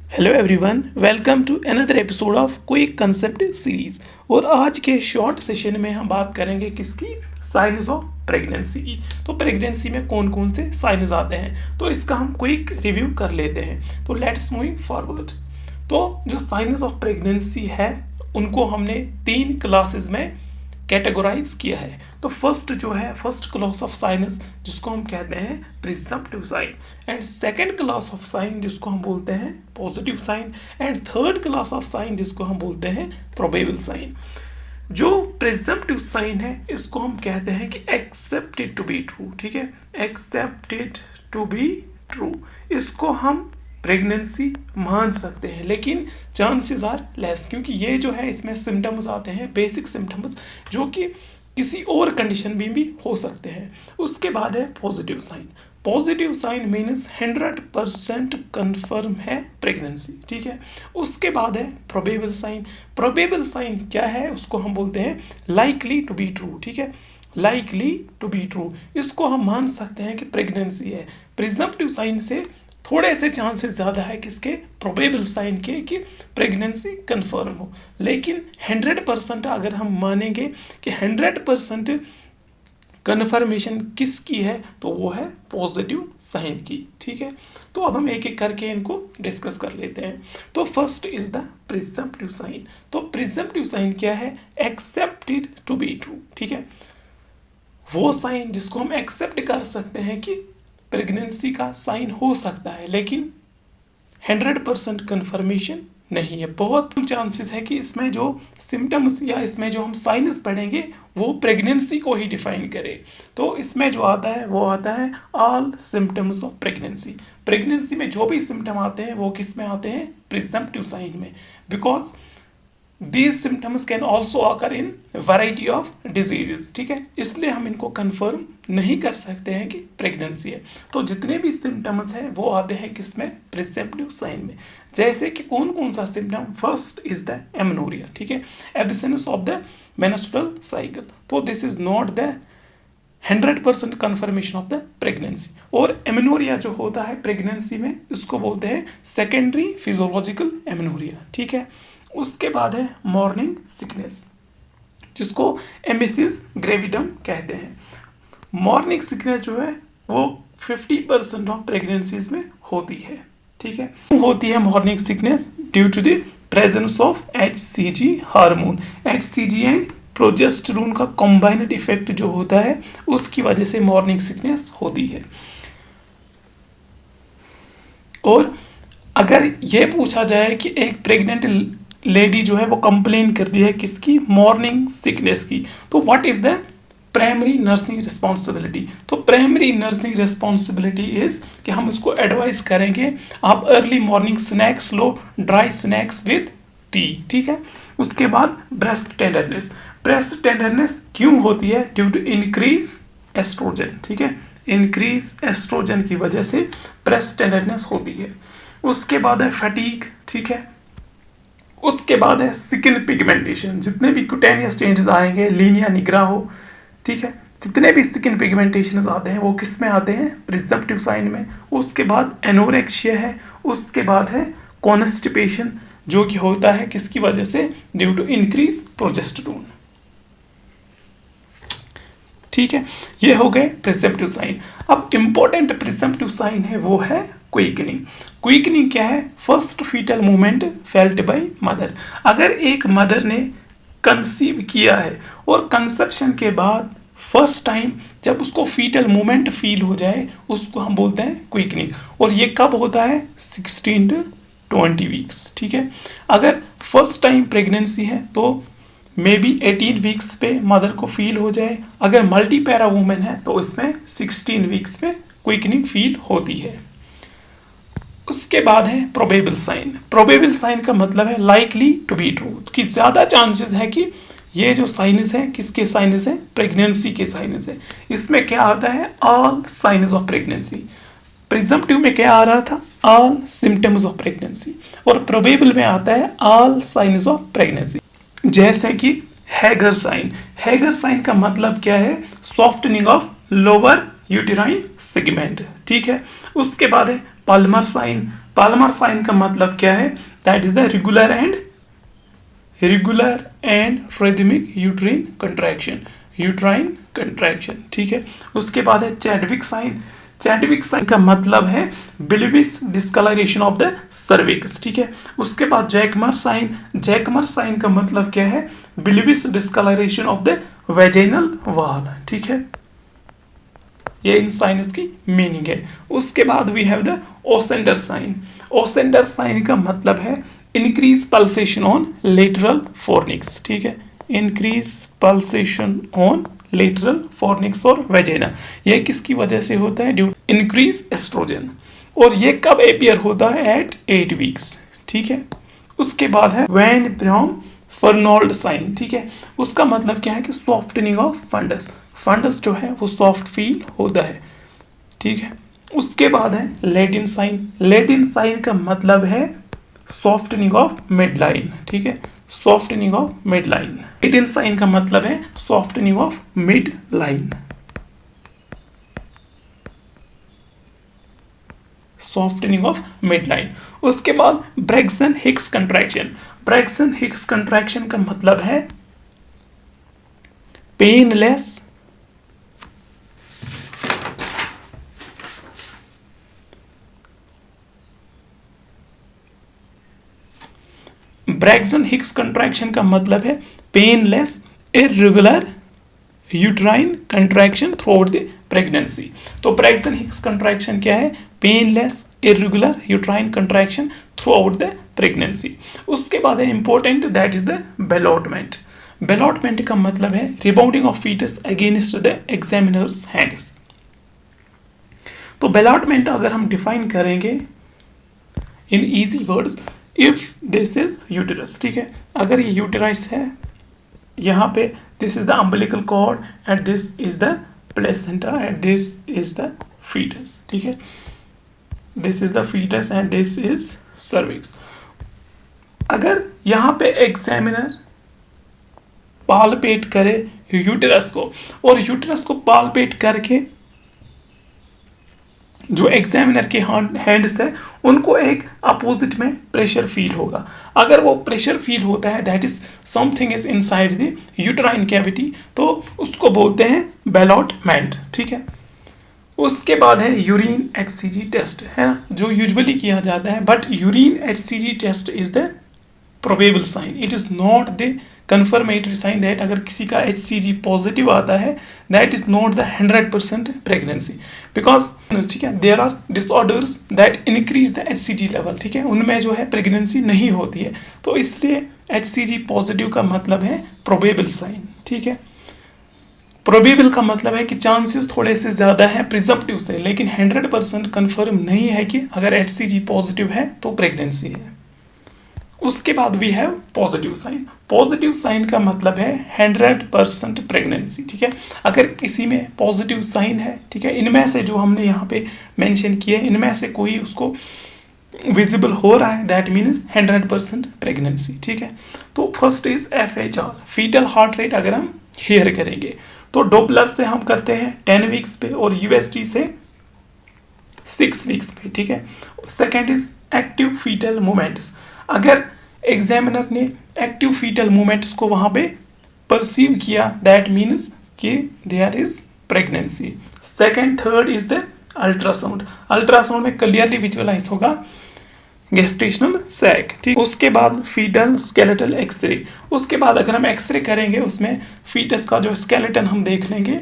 Hello everyone, welcome to another episode of quick concept series. और आज के short session में हम बात करेंगे किसकी, साइंस ऑफ प्रेगनेंसी की। तो प्रेगनेंसी में कौन कौन से साइंस आते हैं, तो इसका हम क्विक रिव्यू कर लेते हैं। तो लेट्स मूविंग फॉरवर्ड। तो जो साइंस ऑफ प्रेगनेंसी है उनको हमने 3 क्लासेस में कैटेगराइज किया है। तो फर्स्ट जो है, फर्स्ट क्लास ऑफ साइंस जिसको हम कहते हैं presumptive sign, and second class of sign जिसको हम बोलते हैं positive sign, and third class of sign जिसको हम बोलते हैं प्रोबेबल साइन। जो प्रिजम्पटिव साइन है इसको हम कहते हैं कि एक्सेप्टेड टू बी ट्रू। ठीक है, एक्सेप्टेड टू बी ट्रू, इसको हम प्रेगनेंसी मान सकते हैं, लेकिन चांसेस आर लेस, क्योंकि ये जो है इसमें सिम्टम्स आते हैं, बेसिक सिम्टम्स, जो कि किसी और कंडीशन में भी हो सकते हैं। उसके बाद है positive sign. Positive sign means 100% confirm है प्रेगनेंसी। ठीक है, उसके बाद है प्रोबेबल साइन। प्रोबेबल साइन क्या है, उसको हम बोलते हैं लाइकली टू बी ट्रू। ठीक है, लाइकली टू बी ट्रू, इसको हम मान सकते हैं कि प्रेगनेंसी है। प्रिजम्पटिव साइन से थोड़े से चांसेस ज़्यादा है किसके, प्रोबेबल साइन के, कि प्रेगनेंसी कंफर्म हो। लेकिन 100% अगर हम मानेंगे कि 100% कन्फर्मेशन किसकी है, तो वो है पॉजिटिव साइन की। ठीक है, तो अब हम एक एक करके इनको डिस्कस कर लेते हैं। तो first is the presumptive sign. तो प्रिजम्पटिव साइन क्या है, एक्सेप्टेड टू बी ट्रू। ठीक है, वो साइन जिसको हम एक्सेप्ट कर सकते हैं कि प्रेगनेंसी का साइन हो सकता है, लेकिन 100% कन्फर्मेशन नहीं है। बहुत कम चांसेस है कि इसमें जो सिम्टम्स या इसमें जो हम साइंस पढ़ेंगे वो प्रेगनेंसी को ही डिफाइन करे। तो इसमें जो आता है वो आता है all symptoms of pregnancy. Pregnancy में जो भी सिम्टम आते हैं वो किस में आते हैं, प्रिजम्पटिव साइन में, because These symptoms can also occur in variety of diseases। ठीक है, इसलिए हम इनको कंफर्म नहीं कर सकते हैं कि प्रेगनेंसी है। तो जितने भी सिम्टम्स हैं वो आते हैं किसमें, प्रिजम्पटिव साइन में। जैसे कि कौन कौन सा symptom, first is the amenorrhoea. ठीक है, absence of the menstrual cycle. तो this is not the 100% confirmation of the pregnancy. और एमेनोरिया जो होता है प्रेगनेंसी में, इसको बोलते हैं सेकेंडरी फिजियोलॉजिकल एमेनोरिया। ठीक है, उसके बाद है मॉर्निंग सिकनेस, जिसको एमिसिस ग्रेविडम कहते हैं। मॉर्निंग सिकनेस जो है वो 50% ऑफ प्रेगनेंसीज में होती है। ठीक है, होती है morning sickness due to the presence of HCG hormone. HCG and progesterone का कॉम्बाइनेड इफेक्ट जो होता है उसकी वजह से मॉर्निंग सिकनेस होती है। और अगर ये पूछा जाए कि एक प्रेग्नेंट लेडी जो है वो कंप्लेन करती है किसकी, मॉर्निंग सिकनेस की, तो what is the primary nursing responsibility. तो प्राइमरी नर्सिंग रिस्पॉन्सिबिलिटी इज कि हम उसको एडवाइस करेंगे आप early morning snacks low, dry snacks with T. ठीक है, उसके बाद ब्रेस्ट टेंडरनेस। ब्रेस्ट टेंडरनेस क्यों होती है, ड्यू टू इंक्रीज एस्ट्रोजन। ठीक है, इंक्रीज एस्ट्रोजन की वजह से ब्रेस्ट टेंडरनेस होती है। उसके बाद है फटीग। ठीक है, उसके बाद है स्किन पिगमेंटेशन। जितने भी क्यूटेनियस चेंजेस आएंगे, लीनिया निग्रा हो, ठीक है, जितने भी स्किन पिगमेंटेशन आते हैं वो किस में आते हैं, प्रिजम्पटिव साइन में। उसके बाद एनोरेक्सिया है। उसके बाद है कॉन्स्टिपेशन, जो कि होता है किसकी वजह से, ड्यू टू इंक्रीज प्रोजेस्टेरोन। ठीक है, ये हो गए प्रिजम्पटिव साइन। अब इंपॉर्टेंट प्रिजम्पटिव साइन है वो है क्विकनिंग। क्विकनिंग क्या है, first fetal movement felt by mother. अगर एक मदर ने कंसीव किया है और कंसेप्शन के बाद फर्स्ट टाइम जब उसको फीटल मूवमेंट फील हो जाए, उसको हम बोलते हैं क्विकनिंग। और ये कब होता है, 16 to 20 वीक्स। ठीक है, अगर फर्स्ट टाइम प्रेगनेंसी है तो मे बी 18 वीक्स पे मदर को फील हो जाए। अगर मल्टी पैरा वूमेन है तो इसमें 16 वीक्स पे क्विकनिंग फील होती है। उसके बाद है प्रोबेबल साइन। प्रोबेबल साइन का मतलब है लाइकली टू बी ट्रू, कि ज़्यादा चांसेस है कि ये जो साइनस है किसके साइनस है, प्रेगनेंसी के साइनस है। इसमें क्या आता है, all sinus of pregnancy. Presumptive में क्या आ रहा था, ऑल सिम्टम्स ऑफ प्रेगनेंसी, और प्रोबेबल में आता है ऑल साइनस ऑफ प्रेगनेंसी। जैसे कि हैगर साइन। हैगर साइन का मतलब क्या है, softening of lower uterine segment. ठीक है, उसके बाद है पाल्मर साइन। पाल्मर साइन का मतलब क्या है? That is the regular and rhythmic uterine contraction, ठीक है। उसके बाद है चैडविक साइन। चैडविक साइन का मतलब है bluish discolouration of the cervix, ठीक है। उसके बाद जैकमर साइन का मतलब क्या है? Bluish discolouration of the vaginal wall, ठीक है। ये इन साइनस की मीनिंग है। उसके बाद we have the Osiander sign का मतलब है increase pulsation on lateral fornix, ठीक है। Increase pulsation on lateral fornix और वेजाइना। ये किसकी वजह से होता है? Due increase oestrogen. और ये कब अपियर होता है? एट 8 वीक्स, ठीक है। उसके बाद है वैन ब्राउन फर्नोल्ड साइन, ठीक है। उसका मतलब क्या है कि सॉफ्टनिंग ऑफ फंडस जो है वो सॉफ्ट फील होता है, ठीक है। उसके बाद है लेटिन साइन का मतलब है सॉफ्टनिंग ऑफ मिडलाइन, ठीक है। Softening of midline. Ladin sign का मतलब है softening of mid line, softening of midline. उसके बाद ब्रैक्सन हिक्स कंट्रैक्शन का मतलब है पेनलेस ब्रैक्सन हिक्स कंट्रैक्शन का मतलब है painless irregular uterine contraction throughout the pregnancy. तो ब्रैक्सन हिक्स कंट्रैक्शन क्या है? Painless irregular uterine contraction throughout the pregnancy. उसके बाद है important, that is the ballottement का मतलब है rebounding of foetus against the examiner's hands. तो बेलॉटमेंट अगर हम डिफाइन करेंगे in easy words, if this is uterus, ठीक है। अगर ये यूटेरस है, यहाँ पे this is the umbilical cord and this is the placenta and this is the foetus, ठीक है। This is the foetus and this is cervix. अगर यहाँ पे एग्जामिनर पालपेट करे यूटेरस को और यूटेरस को पालपेट करके जो एग्जामिनर के हैंड्स है उनको एक अपोजिट में प्रेशर फील होगा। अगर वो प्रेशर फील होता है that is something is inside the uterine cavity, तो उसको बोलते हैं बेलॉटमेंट, ठीक है। उसके बाद है यूरिन एचसीजी टेस्ट, है ना, जो यूजुअली किया जाता है, but urine HCG test is the probable sign, it is not the confirmatory sign that अगर किसी का HCG पॉजिटिव आता है that is not the 100% pregnancy because ठीक है there are disorders that increase the HCG level, ठीक है, उनमें जो है प्रेगनेंसी नहीं होती है, तो इसलिए HCG पॉजिटिव का मतलब है प्रोबेबल साइन, ठीक है। प्रोबेबल का मतलब है कि चांसेस थोड़े से ज़्यादा है प्रिजम्पटिव से, लेकिन 100% कन्फर्म नहीं है कि अगर HCG पॉजिटिव है तो प्रेगनेंसी है। उसके बाद वी हैव पॉजिटिव साइन का मतलब है 100% प्रेगनेंसी, ठीक है। अगर किसी में पॉजिटिव साइन है, ठीक है, इनमें से जो हमने यहाँ पे मेंशन किए इनमें से कोई उसको विजिबल हो रहा है दैट मीन्स 100% प्रेगनेंसी, ठीक है। तो first is FHR foetal heart rate. अगर हम हेयर करेंगे तो डोपलर से हम करते हैं 10 वीक्स पे और USG से 6 वीक्स पे, ठीक है। Second is active foetal movements. अगर एग्जामिनर ने एक्टिव फीटल मूवमेंट्स को वहाँ पे परसीव किया दैट मीन्स कि there is pregnancy. Second third is the ultrasound में क्लियरली विजुअलाइज होगा गेस्टेशनल सैक, ठीक। उसके बाद फीटल स्केलेटल एक्सरे। उसके बाद अगर हम एक्सरे करेंगे उसमें फीटस का जो स्केलेटन हम देख लेंगे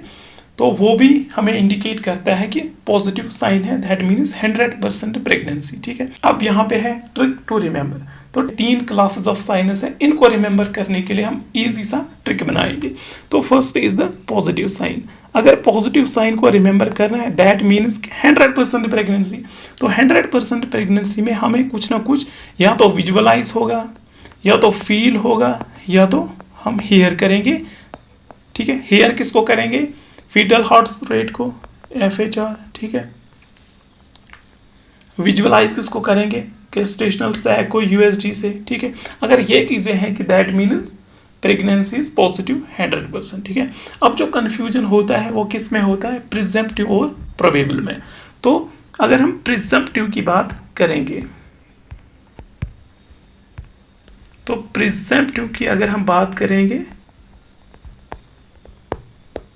तो वो भी हमें इंडिकेट करता है कि पॉजिटिव साइन है, दैट मीन्स 100% प्रेगनेंसी, ठीक है। अब यहाँ पे है ट्रिक टू रिमेंबर। तो 3 क्लासेस ऑफ साइनस है, इनको रिमेंबर करने के लिए हम इजी सा ट्रिक बनाएंगे। तो first is the positive sign. अगर पॉजिटिव साइन को रिमेंबर करना है दैट मीन्स 100% प्रेगनेंसी, तो 100% प्रेगनेंसी में हमें कुछ ना कुछ या तो विजुअलाइज होगा या तो फील होगा या तो हम हेयर करेंगे, ठीक है। हेयर किसको करेंगे? फीटल हार्ट रेट को, FHR, ठीक है। विजुअलाइज किसको करेंगे? गेस्टेशनल सैक को USG से, ठीक है। अगर ये चीज़ें हैं कि that means pregnancy is positive 100%, ठीक है। अब जो कन्फ्यूजन होता है वो किस में होता है? प्रिजम्पटिव और प्रोबेबल में। तो अगर हम प्रिजम्पटिव की बात करेंगे तो प्रिजम्पटिव की अगर हम बात करेंगे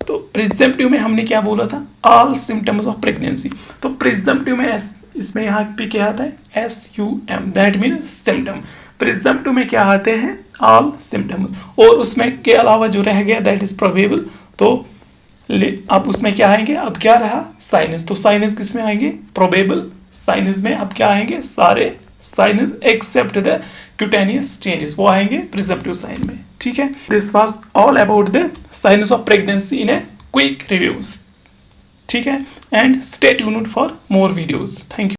तो प्रिजम्पटिव में हमने क्या बोला था, ऑल सिम्टम्स ऑफ प्रेगनेंसी। तो प्रिजम्पटिव में इसमें यहाँ पे क्या आता है, SUM, that mean symptom. Presumptive में क्या आते हैं, ऑल सिम्टम्स, और उसमें के अलावा जो रह गया दैट इज प्रोबेबल। तो अब उसमें क्या आएंगे, अब क्या रहा, साइनस। तो साइनस किस में आएंगे, प्रोबेबल। साइनस में अब क्या आएंगे, सारे signs except the cutaneous changes, वो आएंगे प्रिजम्पटिव साइन में। ठीक है, this was all about the signs of pregnancy in a quick reviews. ठीक है, and stay tuned for more videos. Thank you.